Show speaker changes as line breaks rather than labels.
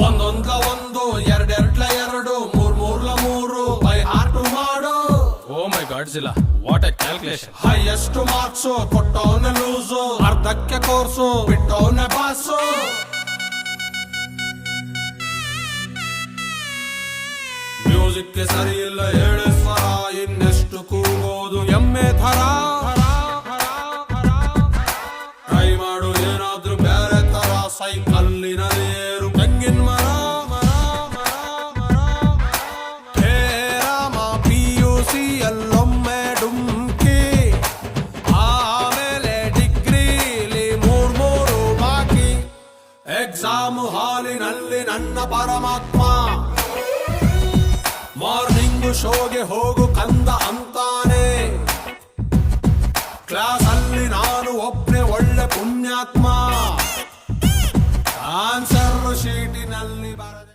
ಒಂದೊಂದ್ಲ ಒಂದು ಎರಡೆರಡ್ಲ ಎರಡು ಮೂರ್ಲ ಮೂರು ಬೈ ಹಾರ್ಟ್ ಮಾಡು.
ಓ ಮೈ ಗಾಡ್ ಜಿಲ್ಲಾ, what a calculation.
Highest marks ಕೊಟ್ಟವನ ಲೂಸು, ಅರ್ಧಕ್ಕೆ ಕೋರ್ಸು ಬಿಟ್ಟವನ ಬಾಸು. ಮ್ಯೂಸಿಕ್ ಸರಿ ಇಲ್ಲ ಹೇಳಿ ಸ್ವರ, ಇನ್ನೆಷ್ಟು ಕೂಗೋದು ಎಮ್ಮೆ ಥರ. ಟ್ರೈ ಮಾಡು ಏನಾದ್ರೂ ಬೇರೆ ತರ, ಸೈಕಲ್ಲಿನ ಏರು ತೆಂಗಿನ ಮರ. ಹೇ ರಾಮ PUC ಅಲ್ಲೊಮ್ಮೆ ಡುಮ್ಕಿ, ಆಮೇಲೆ ಡಿಗ್ರಿಲಿ ಮೂರು ಬಾಕಿ. ಎಕ್ಸಾಮ್ ಹಾಲಿನಲ್ಲಿ ನನ್ನ ಪರಮಾತ್ಮ, ಮಾರ್ನಿಂಗ್ ಶೋಗೆ ಹೋಗು ಕಂದ ಅಂತಾನೆ. ಕ್ಲಾಸ್ ಅಲ್ಲಿ ನಾನು ಒಬ್ನೇ ಒಳ್ಳೆ ಪುಣ್ಯಾತ್ಮ, ಆನ್ಸರ್ ಶೀಟಿನಲ್ಲಿ ಬರದೆ